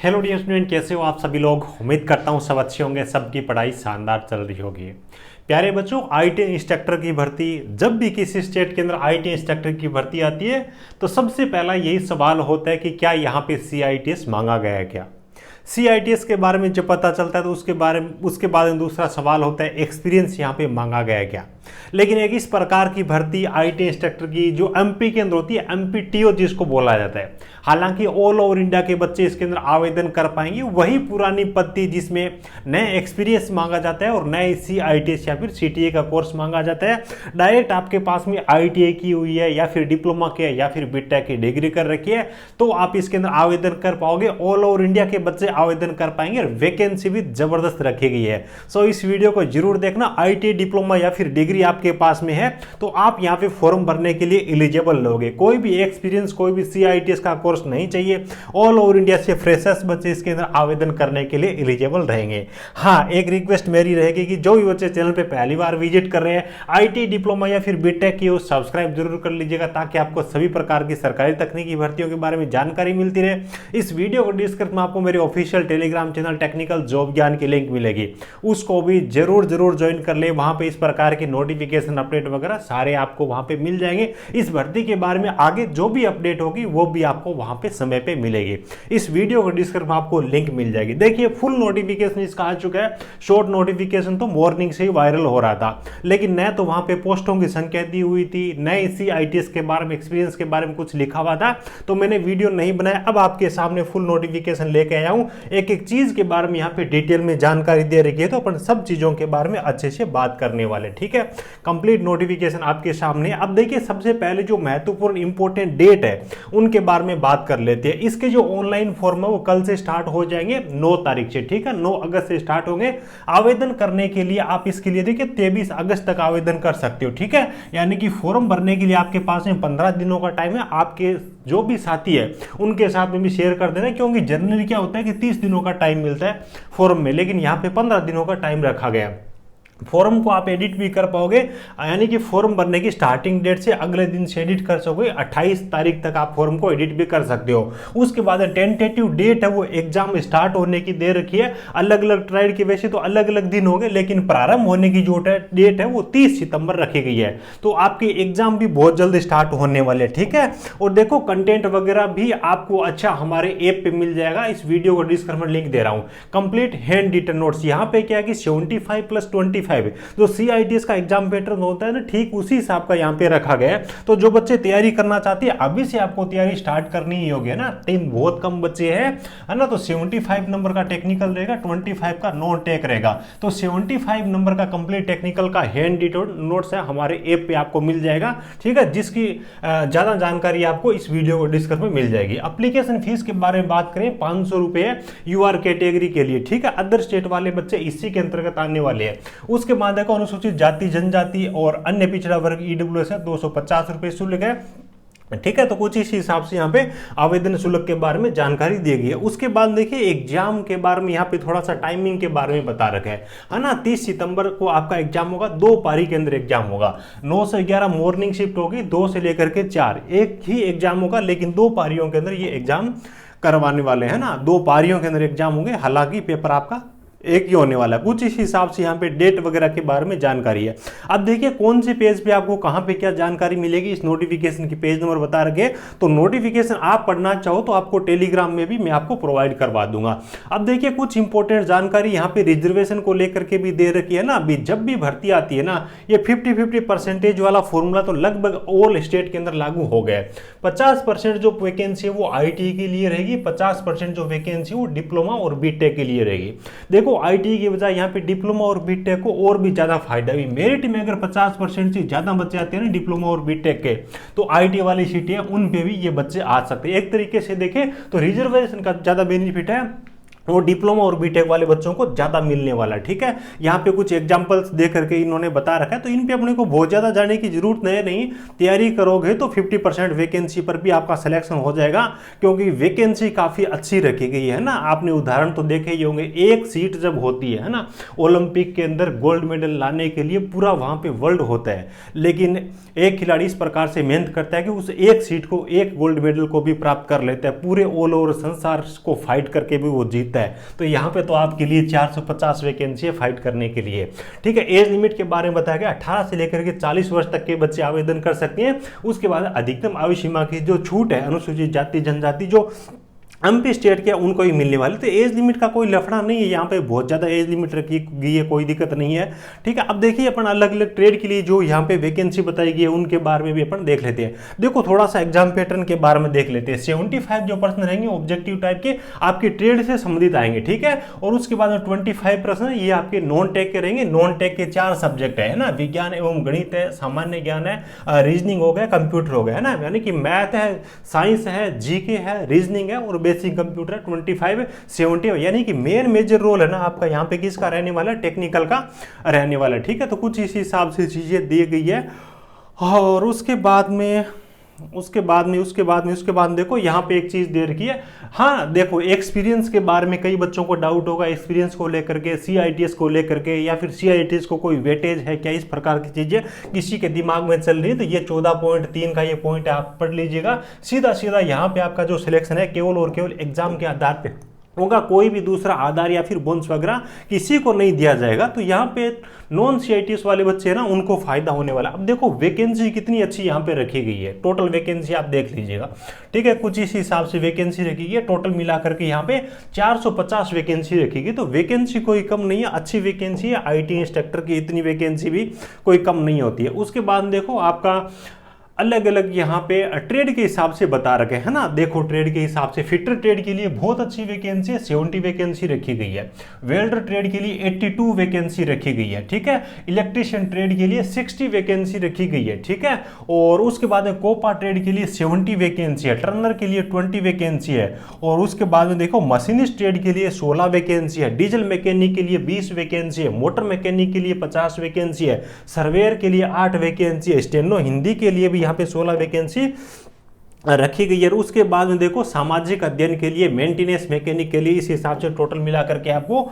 Hello dear student, कैसे हो आप सभी लोग। उम्मीद करता हूँ सब अच्छे होंगे, सबकी पढ़ाई शानदार चल रही होगी। प्यारे बच्चों, आईटी इंस्ट्रक्टर की भर्ती, जब भी किसी स्टेट के अंदर आईटी इंस्ट्रक्टर की भर्ती आती है तो सबसे पहला यही सवाल होता है कि क्या यहाँ पे सीआईटीएस मांगा गया है क्या। सीआईटीएस के बारे में जब पता चलता है तो उसके बाद में दूसरा सवाल होता है एक्सपीरियंस यहाँ पे मांगा गया है क्या। लेकिन एक इस प्रकार की भर्ती आईटी इंस्ट्रक्टर की जो एमपी के अंदर होती है, एमपीटीओ जिसको बोला जाता है, हालांकि ऑल ओवर इंडिया के बच्चे इसके अंदर आवेदन कर पाएंगे। वही पुरानी पद्धति जिसमें नए एक्सपीरियंस मांगा जाता है और नए सीआईटीएस या फिर सीटीए का कोर्स मांगा जाता है। डायरेक्ट आपके पास में आईटीआई की हुई है या फिर डिप्लोमा के या फिर बीटेक की डिग्री कर रखी है तो आप इसके अंदर आवेदन कर पाओगे। ऑल ओवर इंडिया के बच्चे आवेदन कर पाएंगे और वैकेंसी भी जबरदस्त रखी गई है। सो इस वीडियो को जरूर देखना। आईटीआई, डिप्लोमा या फिर डिग्री आपके पास में है तो आप यहाँ पे फॉर्म भरने के लिए एलिजिबल लोगे। कोई भी एक्सपीरियंस, कोई भी सीआईटीएस का कोर्स नहीं चाहिए। ऑल ओवर इंडिया से फ्रेशर्स बच्चे इसके अंदर आवेदन करने के लिए एलिजिबल रहेंगे। हाँ, एक रिक्वेस्ट मेरी रहेगी कि जो भी बच्चे चैनल पे पहली बार विजिट कर रहे हैं, आईटी, डिप्लोमा या फिर बीटेक की, सब्सक्राइब जरूर कर लीजिएगा ताकि आपको सभी प्रकार की सरकारी तकनीकी भर्तियों के बारे में जानकारी मिलती रहे। इस वीडियो को डिस्क्रिप्शन में आपको मेरे official Telegram channel technical job ज्ञान की लिंक मिलेगी, उसको भी जरूर ज्वाइन कर ले। वहां पे इस प्रकार की नोटिफिकेशन, अपडेट वगैरह सारे आपको वहां पे मिल जाएंगे। इस भर्ती के बारे में आगे जो भी अपडेट होगी वो भी आपको वहां पे समय पे मिलेगी। इस वीडियो को डिस्क्रिप्शन में आपको लिंक मिल जाएगी। देखिए, फुल नोटिफिकेशन इसका आ चुका है। शॉर्ट नोटिफिकेशन तो मॉर्निंग से ही वायरल हो रहा था, लेकिन न तो वहां पे पोस्टों की संख्या दी हुई थी, न इसी आईटीएस के बारे में, एक्सपीरियंस के बारे में कुछ लिखा हुआ था, तो मैंने वीडियो नहीं बनाया। अब आपके सामने फुल नोटिफिकेशन लेके आया हूं। एक एक चीज के बारे में यहाँ पे डिटेल में जानकारी दे रखी है, तो अपन सब चीजों के बारे में अच्छे से बात करने वाले। ठीक है, कंप्लीट नोटिफिकेशन आपके सामने। अब देखिए, सबसे पहले जो महत्वपूर्ण इंपॉर्टेंट डेट है उनके बारे में बात कर लेते हैं। इसके जो ऑनलाइन फॉर्म है वो कल से स्टार्ट हो जाएंगे, 9 तारीख से। ठीक है, 9 अगस्त से स्टार्ट होंगे। आवेदन करने के लिए आप इसके लिए देखिए 23 अगस्त तक आवेदन कर सकते हो। ठीक है, यानी कि फॉर्म भरने के लिए आपके पास में 15 दिनों का टाइम है। आपके जो भी साथी है उनके साथ में भी शेयर कर देना, क्योंकि जनरली क्या होता है कि 30 दिनों का टाइम मिलता है फॉर्म में, लेकिन यहाँ पे 15 दिनों का टाइम रखा गया है। फॉर्म को आप एडिट भी कर पाओगे, यानी कि फॉर्म भरने की स्टार्टिंग डेट से अगले दिन से एडिट कर सकोगे। 28 तारीख तक आप फॉर्म को एडिट भी कर सकते हो। उसके बाद टेंटेटिव डेट है वो एग्जाम स्टार्ट होने की दे रखी है। अलग अलग ट्रायल की वैसे तो अलग अलग दिन होंगे, लेकिन प्रारंभ होने की जो डेट है वो 30 सितंबर रखी गई है। तो आपके एग्जाम भी बहुत जल्द स्टार्ट होने वाले। ठीक है, और देखो कंटेंट वगैरह भी आपको अच्छा हमारे ऐप पे मिल जाएगा। इस वीडियो को डिस्क्रिप्शन में लिंक दे रहा हूं। कंप्लीट हैंड रिटन नोट्स, यहाँ पे क्या है कि 75 + 25 जो सीआईटीएस का एग्जाम पैटर्न होता है ना, ठीक उसी हिसाब का यहाँ पे रखा गया है। तो जो बच्चे तैयारी करना चाहते हैं, अभी से आपको तैयारी स्टार्ट करनी ही होगी ना। टीम बहुत कम बच्चे हैं, है ना। तो 75 नंबर का टेक्निकल रहेगा, 25 का नॉन टेक रहेगा। तो 75 नंबर का कंप्लीट टेक्निकल का हैंड रिटन नोट्स है हमारे ऐप पे आपको मिल जाएगा। ठीक है, जिसकी ज्यादा जानकारी आपको इस वीडियो को डिस्क्रिप्शन में मिल जाएगी। एप्लीकेशन फीस के बारे में बात करें, 500 रुपए यूआर कैटेगरी के लिए। ठीक है, अदर स्टेट वाले बच्चे इसी के अंतर्गत आने वाले हैं। उसके बाद देखो, अनुसूचित जाति, जनजाति और अन्य पिछड़ा वर्ग ईडब्ल्यूएस है, 250 रुपए शुल्क है। ठीक है, तो कुछ इस हिसाब से यहाँ पे आवेदन शुल्क के बारे में जानकारी दी गई है। उसके बाद देखिए एग्जाम के बारे में यहाँ पे थोड़ा सा टाइमिंग के बारे में बता रखा है ना। 30 सितंबर को आपका एग्जाम होगा, 2 पारी के अंदर एग्जाम होगा। 9 से 11 मॉर्निंग शिफ्ट होगी, 2 से लेकर के 4 एक ही एग्जाम होगा, लेकिन 2 पारियों के अंदर ये एग्जाम करवाने वाले हैं ना। 2 पारियों के अंदर एग्जाम होंगे, हालांकि पेपर आपका एक ही होने वाला है। कुछ इस हिसाब से यहाँ पे डेट वगैरह के बारे में जानकारी है। अब देखिए कौन से पेज पे आपको कहाँ पे क्या जानकारी मिलेगी। इस नोटिफिकेशन की पेज नंबर बता रखे, तो नोटिफिकेशन आप पढ़ना चाहो तो आपको टेलीग्राम में भी मैं आपको प्रोवाइड करवा दूंगा। अब देखिए कुछ इंपॉर्टेंट जानकारी यहाँ पे रिजर्वेशन को लेकर के भी दे रखी है ना। अभी जब भी भर्ती आती है ना, ये 50-50% वाला फॉर्मूला तो लगभग ऑल स्टेट के अंदर लागू हो गया है। 50% जो वैकेंसी है वो आईटी के लिए रहेगी, 50% जो वैकेंसी वो डिप्लोमा और बीटेक के लिए रहेगी। देखो आईटी की बजाय यहाँ पे डिप्लोमा और बीटेक को और भी ज्यादा फायदा भी। मेरिट में अगर 50% से ज्यादा बच्चे आते हैं ना डिप्लोमा और बीटेक के, तो आईटी वाली सीटें उन पे भी ये बच्चे आ सकते हैं। एक तरीके से देखें तो रिजर्वेशन का ज्यादा बेनिफिट है वो डिप्लोमा और बीटेक वाले बच्चों को ज़्यादा मिलने वाला है। ठीक है, यहाँ पे कुछ एग्जांपल्स दे करके इन्होंने बता रखा है, तो इन पे अपने को बहुत ज़्यादा जाने की जरूरत नहीं, तैयारी करोगे तो 50% वैकेंसी पर भी आपका सिलेक्शन हो जाएगा, क्योंकि वैकेंसी काफ़ी अच्छी रखी गई है ना। आपने उदाहरण तो देखे ही होंगे, एक सीट जब होती है ना ओलंपिक के अंदर गोल्ड मेडल लाने के लिए पूरा वहाँ पे वर्ल्ड होता है, लेकिन एक खिलाड़ी इस प्रकार से मेहनत करता है कि उस एक सीट को, एक गोल्ड मेडल को भी प्राप्त कर लेता है, पूरे ऑल ओवर संसार को फाइट करके भी वो जीतता है। तो यहाँ पे तो आपके लिए 450 वैकेंसी है फाइट करने के लिए। ठीक है, एज लिमिट के बारे में बताया गया 18 से लेकर के 40 वर्ष तक के बच्चे आवेदन कर सकते हैं। उसके बाद अधिकतम आयु सीमा की जो छूट है अनुसूचित जाति जनजाति जो एमपी स्टेट के उनको ही मिलने वाली, तो एज लिमिट का कोई लफड़ा नहीं है, यहाँ पे बहुत ज़्यादा एज लिमिट रखी गई है, कोई दिक्कत नहीं है। ठीक है, अब देखिए अपन अलग अलग ट्रेड के लिए जो यहाँ पे वैकेंसी बताई गई है उनके बारे में भी अपन देख लेते हैं। देखो थोड़ा सा एग्जाम पैटर्न के बारे में देख लेते हैं। 75 जो प्रश्न रहेंगे ऑब्जेक्टिव टाइप के आपके ट्रेड से संबंधित आएंगे। ठीक है, और उसके बाद में 25 प्रश्न ये आपके नॉन टेक के रहेंगे। नॉन टेक के 4 सब्जेक्ट है ना, विज्ञान एवं गणित है, सामान्य ज्ञान है, रीजनिंग हो गया, कंप्यूटर हो गया, है ना, यानी कि मैथ है, साइंस है, जीके है, रीजनिंग है और बेसिक कंप्यूटर 25 70, यानी कि मेजर रोल है ना आपका यहाँ पे किसका रहने वाला है, टेक्निकल का रहने वाला है। ठीक है, तो कुछ इस हिसाब से चीजें दी गई है। और उसके बाद में देखो यहाँ पे एक चीज दे रखी है। हाँ देखो, एक्सपीरियंस के बारे में कई बच्चों को डाउट होगा, एक्सपीरियंस को लेकर के, सीआईटीएस को लेकर के, या फिर सीआईटीएस को कोई वेटेज है क्या, इस प्रकार की चीजें किसी के दिमाग में चल रही है। तो ये 14.3 का ये पॉइंट है, आप पढ़ लीजिएगा। सीधा यहाँ पे आपका जो सिलेक्शन है केवल और केवल एग्जाम के आधार पे होगा, कोई भी दूसरा आधार या फिर बोनस वगैरह किसी को नहीं दिया जाएगा। तो यहाँ पे नॉन सीआईटीएस वाले बच्चे हैं ना उनको फायदा होने वाला। अब देखो वैकेंसी कितनी अच्छी यहाँ पे रखी गई है, टोटल वैकेंसी आप देख लीजिएगा। ठीक है, कुछ इस हिसाब से वैकेंसी रखी गई है, टोटल मिला करके यहाँ पे 450 वैकेंसी रखी गई। तो वैकेंसी कोई कम नहीं है, अच्छी वैकेंसी है। आईटी इंस्ट्रक्टर की इतनी वैकेंसी भी कोई कम नहीं होती है। उसके बाद देखो आपका अलग अलग यहाँ पे ट्रेड के हिसाब से बता रखे है ना। देखो ट्रेड के हिसाब से फिटर ट्रेड के लिए बहुत अच्छी वैकेंसी है, 70 वैकेंसी रखी गई है। वेल्डर ट्रेड के लिए 82 वैकेंसी रखी गई है। ठीक है, इलेक्ट्रिशियन ट्रेड के लिए 60 वैकेंसी रखी गई है। ठीक है, और उसके बाद में कोपा ट्रेड के लिए 70 वैकेंसी है, टर्नर के लिए 20 वैकेंसी है, और उसके बाद में देखो मशीनिस्ट ट्रेड के लिए 16 वैकेंसी है, डीजल मैकेनिक के लिए 20 वैकेंसी है, मोटर मैकेनिक के लिए 50 वैकेंसी है, सर्वेयर के लिए 8 वैकेंसी है, स्टेनो हिंदी के लिए भी यहाँ पे 16 वैकेंसी रखी गई है। उसके बाद में देखो सामाजिक अध्ययन के लिए, मेंटेनेंस मैकेनिक के लिए, इस हिसाब से टोटल मिला करके आपको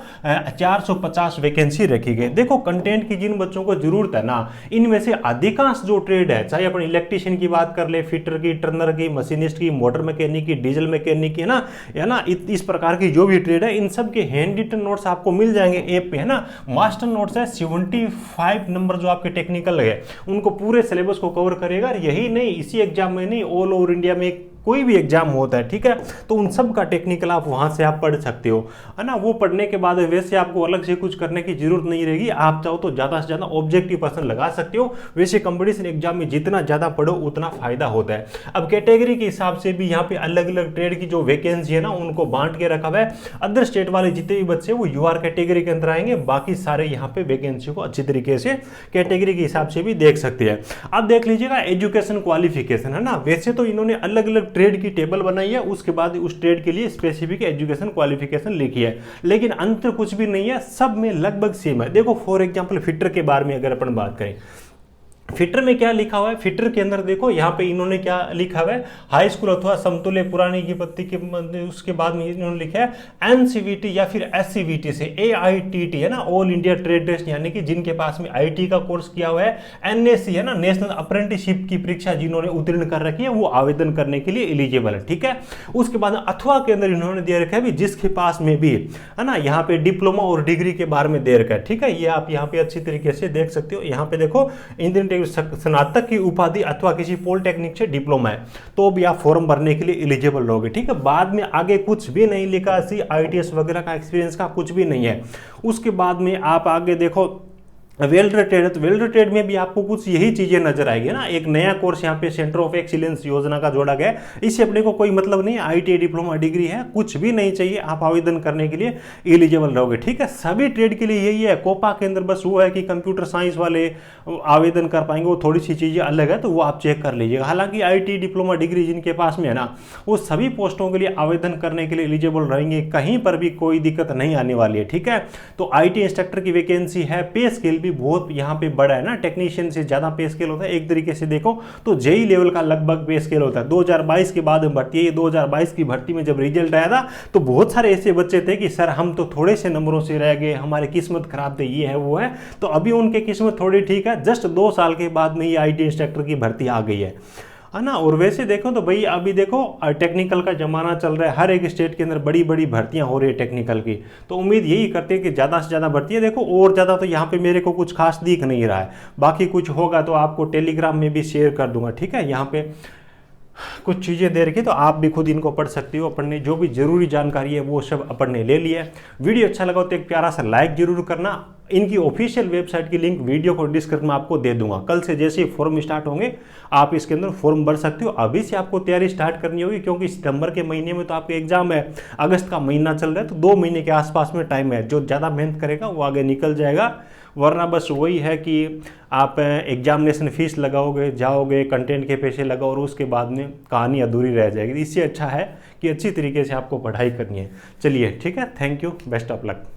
450 वैकेंसी रखी गई। देखो कंटेंट की जिन बच्चों को जरूरत है ना, इनमें से अधिकांश जो ट्रेड है, चाहे अपन इलेक्ट्रिशियन की बात कर ले, फिटर की, टर्नर की, मशीनिस्ट की, मोटर मैकेनिक की, डीजल मैकेनिक की, है ना, इस प्रकार की जो भी ट्रेड है, इन सब के हैंड रिटन नोट्स आपको मिल जाएंगे ऐप पे, है ना। मास्टर नोट्स है 75 नंबर जो आपके टेक्निकल है उनको पूरे सिलेबस को कवर करेगा। यही नहीं, इसी एग्जाम में नहीं, ऑल ओवर इंडिया में कोई भी एग्जाम होता है। ठीक है, तो उन सब का टेक्निकल आप वहां से आप पढ़ सकते हो, है ना। वो पढ़ने के बाद वैसे आपको अलग से कुछ करने की जरूरत नहीं रहेगी। आप चाहो तो ज्यादा से ज्यादा ऑब्जेक्टिव प्रश्न लगा सकते हो। वैसे कंपटीशन एग्जाम में जितना ज्यादा पढ़ो उतना फायदा होता है। अब कैटेगरी के हिसाब से भी यहाँ पे अलग अलग ट्रेड की जो वैकेंसी है ना उनको बांट के रखा हुआ है। अदर स्टेट वाले जितने भी बच्चे वो यूआर कैटेगरी के अंदर आएंगे, बाकी सारे यहाँ पे वैकेंसी को अच्छी तरीके से कैटेगरी के हिसाब से भी देख सकते हैं। अब देख लीजिएगा एजुकेशन क्वालिफिकेशन, है ना। वैसे तो इन्होंने अलग अलग ट्रेड की टेबल बनाई है, उसके बाद उस ट्रेड के लिए स्पेसिफिक एजुकेशन क्वालिफिकेशन लिखी है, लेकिन अंतर कुछ भी नहीं है, सब में लगभग सेम है। देखो फॉर एग्जांपल फिटर के बारे में अगर अपन बात करें, फिटर में क्या लिखा हुआ है, फिटर के अंदर देखो यहाँ पे इन्होंने क्या लिखा हुआ है, हाई स्कूल अथवा समतुल्य पुरानी की पत्ती के, उसके बाद में इन्होंने लिखा है एनसीवीटी या फिर एससीवीटी से एआईटीटी, है ना, ऑल इंडिया ट्रेड टेस्ट, यानी कि जिनके पास में आईटी का कोर्स किया हुआ है, एनएससी, है ना, नेशनल अप्रेंटिसशिप की परीक्षा जिन्होंने उत्तीर्ण कर रखी है वो आवेदन करने के लिए एलिजिबल है। ठीक है, उसके बाद अथवा के अंदर इन्होंने दे रखा है भी जिसके पास में भी, है ना, यहाँ पे डिप्लोमा और डिग्री के बारे में दे रखा है। ठीक है, ये आप यहाँ पे अच्छी तरीके से देख सकते हो। यहाँ पे देखो इंडियन स्नातक की उपाधि अथवा किसी पॉलिटेक्निक से डिप्लोमा है तो भी आप फॉर्म भरने के लिए एलिजिबल रहोगे। ठीक है, बाद में आगे कुछ भी नहीं लिखा, सी आईटीएस वगैरह का एक्सपीरियंस का कुछ भी नहीं है। उसके बाद में आप आगे देखो वेल रेटेड है तो वेल रेटेड में भी आपको कुछ यही चीजें नजर आएगी ना। एक नया कोर्स यहाँ पे सेंटर ऑफ एक्सीलेंस योजना का जोड़ा गया है, इससे अपने को कोई मतलब नहीं, ITI डिप्लोमा डिग्री है, कुछ भी नहीं चाहिए, आप आवेदन करने के लिए एलिजिबल रहोगे। ठीक है, सभी ट्रेड के लिए यही है। कोपा के अंदर बस वो है कि कंप्यूटर साइंस वाले आवेदन कर पाएंगे, वो थोड़ी सी चीजें अलग है, तो वो आप चेक कर लीजिएगा। हालांकि ITI डिप्लोमा डिग्री जिनके पास में है ना, वो सभी पोस्टों के लिए आवेदन करने के लिए एलिजिबल रहेंगे, कहीं पर भी कोई दिक्कत नहीं आने वाली है। ठीक है, तो IT इंस्ट्रक्टर की वैकेंसी है, पे स्केल बहुत यहाँ पे बड़ा है ना, टेक्नीशियन से ज्यादा पे स्केल होता है। एक तरीके से देखो तो जेई लेवल का लगभग पे स्केल होता है। 2022 के बाद भर्ती है, ये 2022 की भर्ती में जब रिजल्ट आया था तो बहुत सारे ऐसे बच्चे थे कि सर हम तो थोड़े से नंबरों से रह गए, हमारी किस्मत खराब थी, ये है वो है। तो अभी उनकी किस्मत थोड़ी ठीक है, जस्ट 2 साल के बाद में ये IT इंस्ट्रक्टर की भर्ती आ गई है ना। और वैसे देखो तो भाई अभी देखो टेक्निकल का जमाना चल रहा है, हर एक स्टेट के अंदर बड़ी बड़ी भर्तियां हो रही है टेक्निकल की, तो उम्मीद यही करते हैं कि ज़्यादा से ज़्यादा भर्तियां। देखो और ज़्यादा तो यहाँ पे मेरे को कुछ खास दिख नहीं रहा है, बाकी कुछ होगा तो आपको टेलीग्राम में भी शेयर कर दूंगा। ठीक है, यहाँ पे कुछ चीज़ें दे रखी तो आप भी खुद इनको पढ़ सकती हो। अपन ने जो भी जरूरी जानकारी है वो सब अपन ने ले लिया है। वीडियो अच्छा लगा तो एक प्यारा सा लाइक जरूर करना। इनकी ऑफिशियल वेबसाइट की लिंक वीडियो को डिस्क्रिप्शन में आपको दे दूंगा। कल से जैसे ही फॉर्म स्टार्ट होंगे आप इसके अंदर फॉर्म भर सकते हो। अभी से आपको तैयारी स्टार्ट करनी होगी, क्योंकि सितंबर के महीने में तो आपके एग्जाम है, अगस्त का महीना चल रहा है, तो 2 महीने के आसपास में टाइम है। जो ज़्यादा मेहनत करेगा वो आगे निकल जाएगा, वरना बस वही है कि आप एग्जामिनेशन फीस लगाओगे, जाओगे, कंटेंट के पैसे लगाओ और उसके बाद में कहानी अधूरी रह जाएगी। इससे अच्छा है कि अच्छी तरीके से आपको पढ़ाई करनी है। चलिए ठीक है, thank you, best of luck.